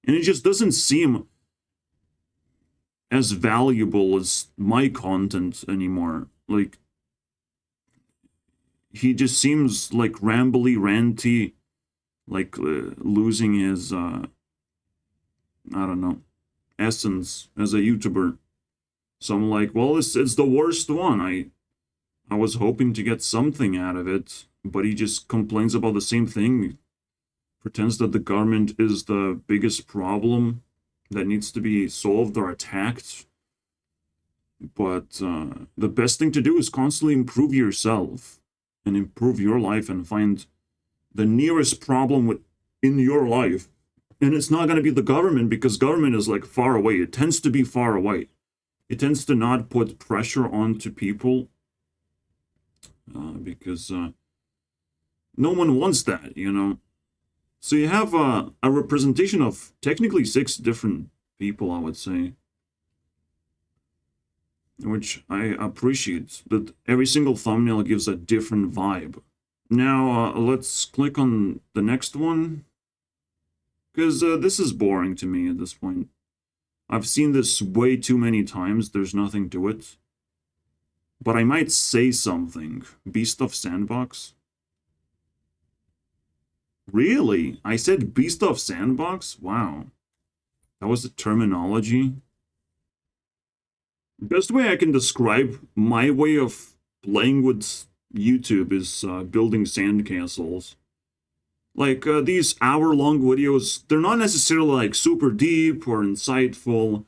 and it just doesn't seem as valuable as my content anymore. Like, he just seems like rambly, ranty, like losing his, I don't know, essence as a YouTuber. So I'm like, well, it's the worst one. I was hoping to get something out of it, but he just complains about the same thing, pretends that the government is the biggest problem that needs to be solved or attacked. But the best thing to do is constantly improve yourself and improve your life and find the nearest problem in your life. And it's not going to be the government, because government is like far away. It tends to be far away. It tends to not put pressure onto people because no one wants that, you know. So you have a representation of technically 6 different people, I would say, which I appreciate, that every single thumbnail gives a different vibe. Now, let's click on the next one, because this is boring to me at this point. I've seen this way too many times, there's nothing to it. But I might say something. Beast of Sandbox? Really? I said Beast of Sandbox? Wow. That was the terminology. Best way I can describe my way of playing with YouTube is building sandcastles. Like, these hour-long videos, they're not necessarily, like, super deep or insightful,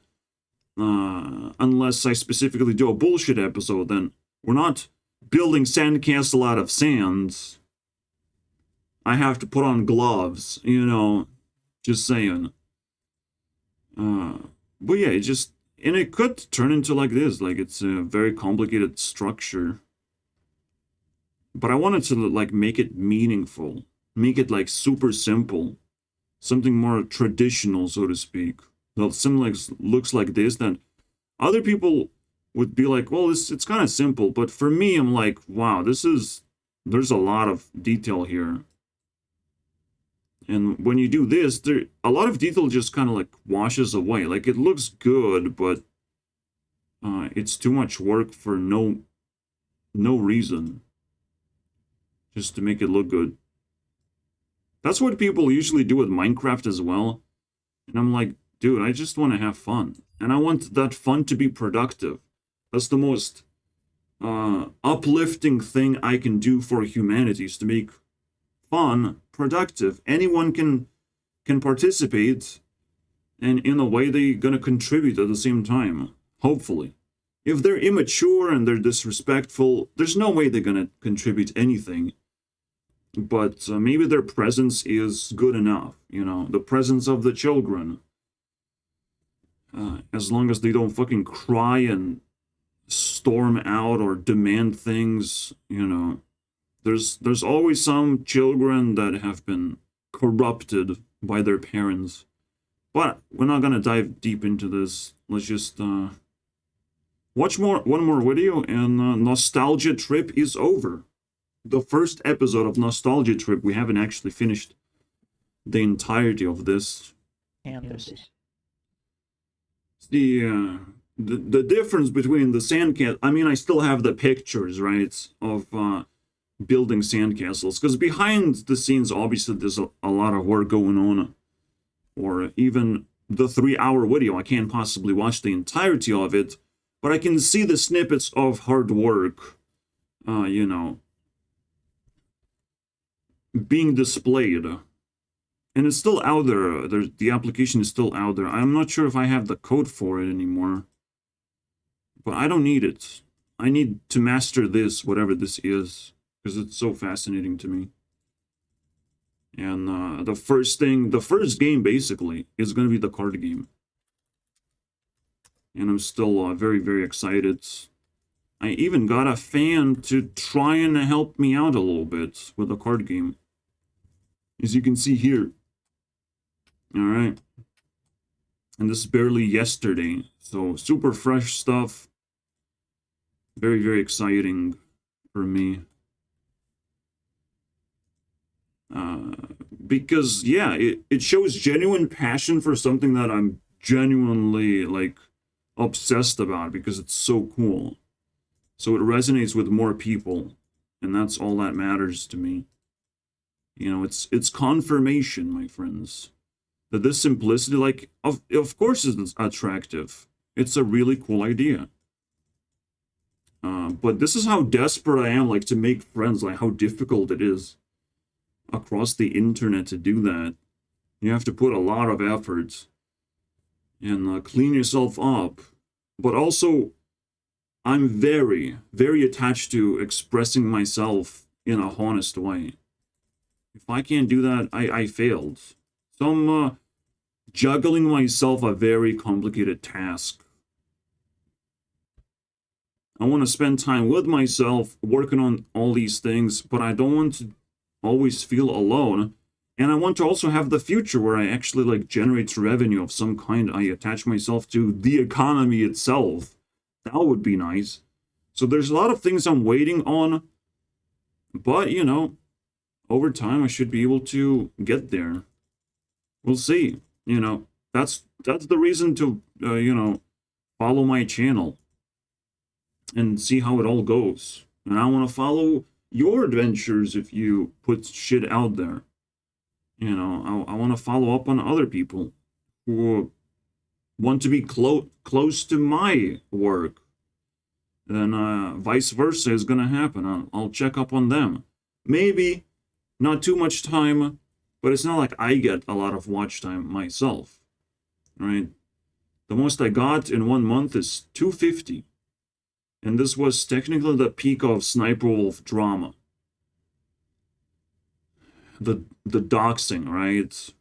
unless I specifically do a bullshit episode. Then we're not building sandcastle out of sand. I have to put on gloves, you know, just saying. But yeah, and it could turn into like this, like it's a very complicated structure. But I wanted to, like, make it meaningful. Make it, like, super simple. Something more traditional, so to speak. That something looks like this, then other people would be like, well, it's kind of simple. But for me, I'm like, wow, there's a lot of detail here. And when you do this, a lot of detail just kind of, like, washes away. Like, it looks good, but it's too much work for no reason. Just to make it look good. That's what people usually do with Minecraft as well. And I'm like, dude, I just want to have fun. And I want that fun to be productive. That's the most uplifting thing I can do for humanity, is to make fun productive. Anyone can participate, and in a way they're gonna contribute at the same time, hopefully. If they're immature and they're disrespectful, there's no way they're gonna contribute anything. But maybe their presence is good enough, you know, the presence of the children. As long as they don't fucking cry and storm out or demand things, you know. There's always some children that have been corrupted by their parents. But we're not gonna dive deep into this. Let's just watch one more video, and Nostalgia Trip is over. The first episode of Nostalgia Trip, we haven't actually finished the entirety of this. The difference between the sandcastle, I mean, I still have the pictures, right, of building sandcastles, because behind the scenes, obviously, there's a lot of work going on. Or even the 3-hour video, I can't possibly watch the entirety of it, but I can see the snippets of hard work, you know, being displayed. And it's still out there. The application is still out there. I'm not sure if I have the code for it anymore. But I don't need it. I need to master this, whatever this is, because it's so fascinating to me. And the first game basically is going to be the card game. And I'm still very, very excited. I even got a fan to try and help me out a little bit with the card game. As you can see here. Alright. And this is barely yesterday. So super fresh stuff. Very, very exciting for me. Because, yeah, it shows genuine passion for something that I'm genuinely, like, obsessed about because it's so cool. So it resonates with more people, and that's all that matters to me. You know, it's confirmation, my friends, that this simplicity, like, of course it's attractive. It's a really cool idea. But this is how desperate I am, like, to make friends, like, how difficult it is across the internet to do that. You have to put a lot of effort and clean yourself up. But also, I'm very, very attached to expressing myself in a honest way. If I can't do that, I failed. So I'm juggling myself a very complicated task. I want to spend time with myself, working on all these things, but I don't want to always feel alone. And I want to also have the future where I actually, like, generate revenue of some kind. I attach myself to the economy itself. That would be nice. So there's a lot of things I'm waiting on. But, you know, over time I should be able to get there. We'll see. You know, that's the reason to, you know, follow my channel. And see how it all goes. And I want to follow your adventures if you put shit out there. You know, I want to follow up on other people who want to be close to my work. Then vice versa is going to happen. I'll check up on them. Maybe not too much time, but it's not like I get a lot of watch time myself. Right? The most I got in 1 month is 250. And this was technically the peak of Sniper Wolf drama. The doxing, right?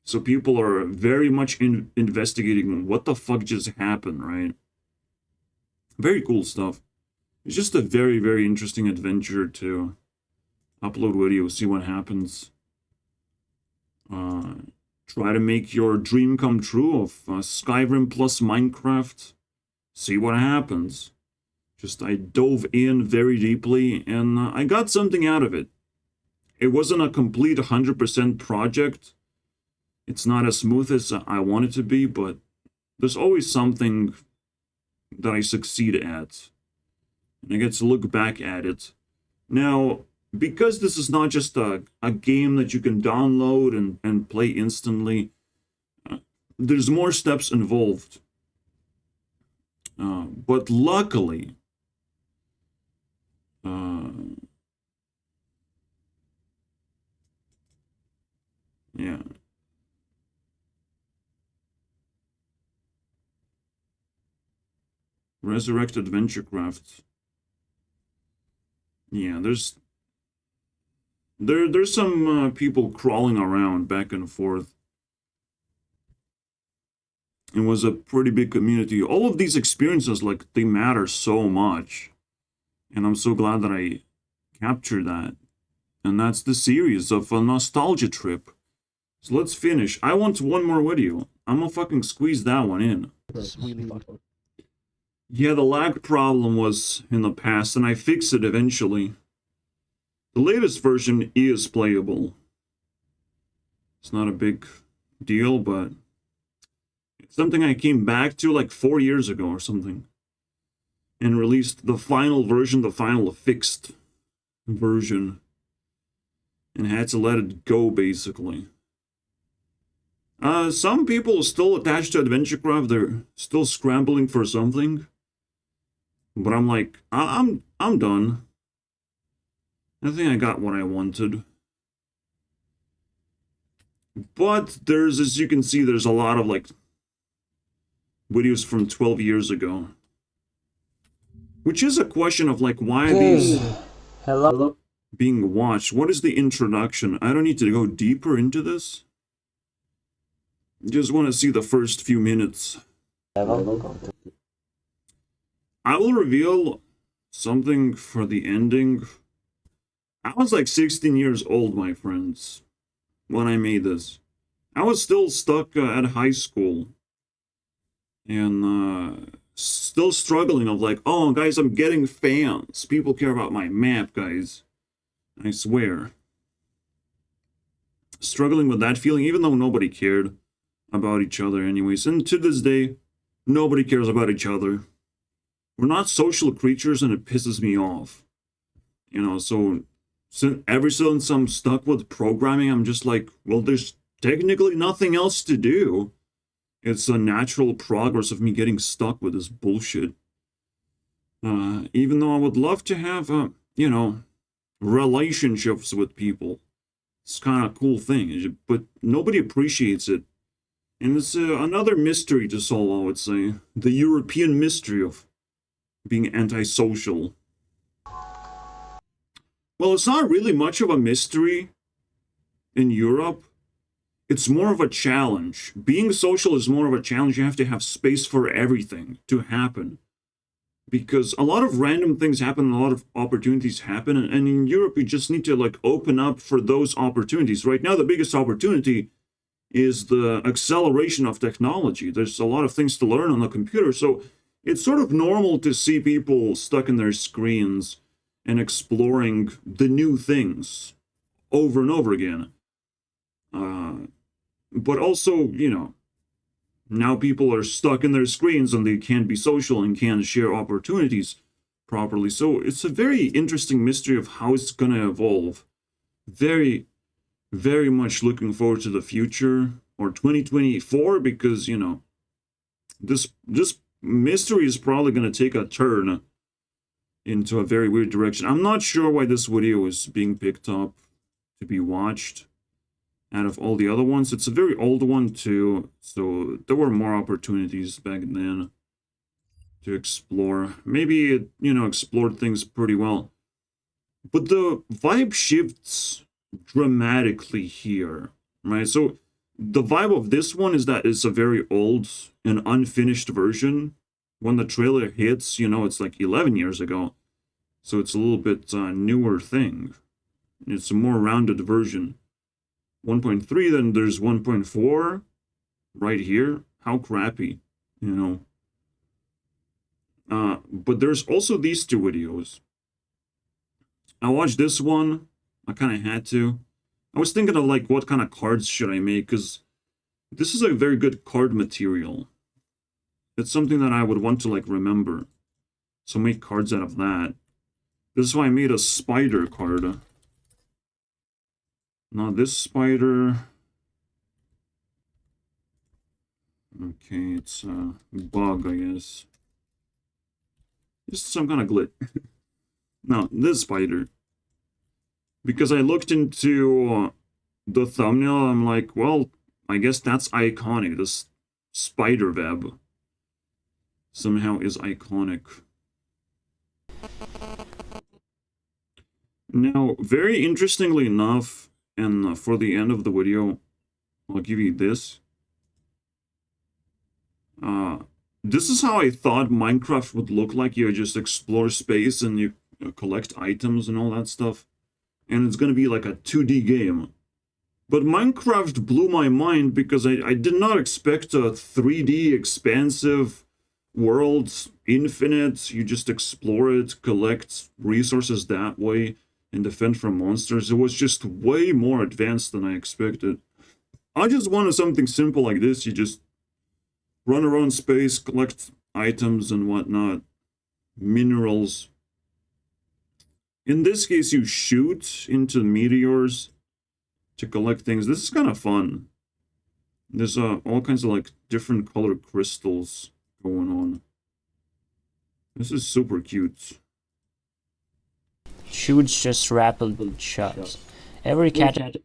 So people are very much investigating what the fuck just happened, right? Very cool stuff. It's just a very, very interesting adventure to upload videos, see what happens. Try to make your dream come true of Skyrim plus Minecraft. See what happens. Just I dove in very deeply and I got something out of it. It wasn't a complete 100% project. It's not as smooth as I want it to be, but there's always something that I succeed at. And I get to look back at it. Now, because this is not just a game that you can download and play instantly, there's more steps involved. But luckily, yeah. Resurrect Adventurecraft. Yeah, there's some people crawling around back and forth. It was a pretty big community. All of these experiences, like, they matter so much. And I'm so glad that I captured that. And that's the series of a nostalgia trip. So let's finish. I want one more video. I'm gonna fucking squeeze that one in. It's really fucked up. Yeah, the lag problem was in the past, and I fixed it eventually. The latest version is playable. It's not a big deal, but it's something I came back to like 4 years ago or something. And released the final version, the final fixed version. And had to let it go, basically. Some people are still attached to AdventureCraft. They're still scrambling for something. But I'm like, I'm done. I think I got what I wanted. But there's, as you can see, there's a lot of like videos from 12 years ago. Which is a question of like, why are these... Hello? being watched. What is the introduction? I don't need to go deeper into this. Just want to see the first few minutes. I will reveal something for the ending. I was like 16 years old, my friends, when I made this. I was still stuck at high school. And still struggling of like, oh, guys, I'm getting fans. People care about my map, guys. I swear. Struggling with that feeling, even though nobody cared about each other anyways. And to this day, nobody cares about each other. We're not social creatures, and it pisses me off. You know, so ever since I'm stuck with programming, I'm just like, well, there's technically nothing else to do. It's a natural progress of me getting stuck with this bullshit. Even though I would love to have, you know, relationships with people. It's kind of a cool thing, but nobody appreciates it. And it's another mystery to solve, I would say. The European mystery of being antisocial. Well, it's not really much of a mystery in Europe. It's more of a challenge. Being social is more of a challenge. You have to have space for everything to happen. Because a lot of random things happen, a lot of opportunities happen, and in Europe you just need to like open up for those opportunities. Right now the biggest opportunity is the acceleration of technology. There's a lot of things to learn on the computer, so it's sort of normal to see people stuck in their screens and exploring the new things over and over again. But also, you know, now people are stuck in their screens and they can't be social and can't share opportunities properly. So it's a very interesting mystery of how it's going to evolve. Very, very much looking forward to the future, or 2024, because, you know, this mystery is probably going to take a turn into a very weird direction. I'm not sure why this video is being picked up to be watched out of all the other ones. It's a very old one too, so there were more opportunities back then to explore. Maybe it, you know, explored things pretty well. But the vibe shifts dramatically here, right? So the vibe of this one is that it's a very old and unfinished version. When the trailer hits, you know, it's like 11 years ago. So it's a little bit newer thing. It's a more rounded version. 1.3, then there's 1.4 right here. How crappy, you know. But there's also these two videos. I watched this one. I kind of had to. I was thinking of like, what kind of cards should I make? Because this is a very good card material. It's something that I would want to like remember. So make cards out of that. This is why I made a spider card. Now this spider. Okay, it's a bug, I guess. Just some kind of glit. Now, this spider. Because I looked into the thumbnail, I'm like, well, I guess that's iconic. This spider web somehow is iconic. Now, very interestingly enough, and for the end of the video, I'll give you this. This is how I thought Minecraft would look like. You just explore space and you collect items and all that stuff. And it's going to be like a 2D game. But Minecraft blew my mind because I did not expect a 3D expansive world, infinite. You just explore it, collect resources that way, and defend from monsters. It was just way more advanced than I expected. I just wanted something simple like this. You just run around space, collect items and whatnot. Minerals. In this case, you shoot into meteors to collect things. This is kind of fun. There's all kinds of like different colored crystals going on. This is super cute. Shoots just rapidly shut. Every cat.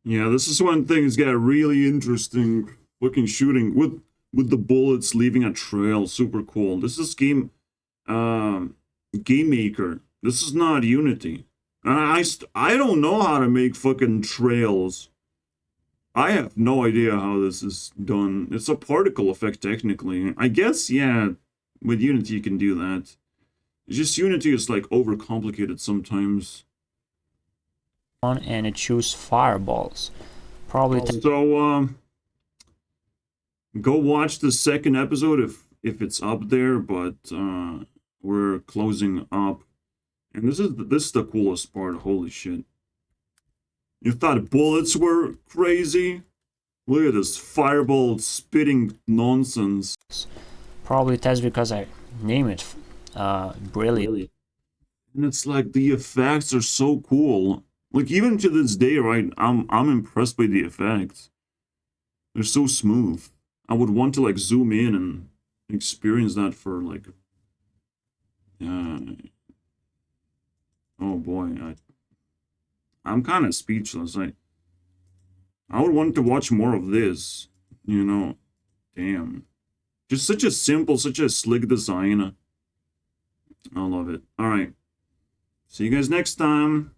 Yeah, this is when things get really interesting. Looking shooting with the bullets leaving a trail. Super cool. This is Game Maker. This is not Unity. I don't know how to make fucking trails. I have no idea how this is done. It's a particle effect, technically. I guess, yeah, with Unity you can do that. It's just Unity is, like, overcomplicated sometimes. And it choose fireballs. Probably. So, go watch the second episode if it's up there, but, we're closing up. And this is the coolest part, holy shit. You thought bullets were crazy? Look at this fireball spitting nonsense. Probably that's because I name it Brilliant. And it's like the effects are so cool. Like even to this day, right? I'm impressed by the effects. They're so smooth. I would want to like zoom in and experience that for like. Oh boy, I'm kind of speechless. I would want to watch more of this. You know, damn. Just such a simple, such a slick design. I love it. All right. See you guys next time.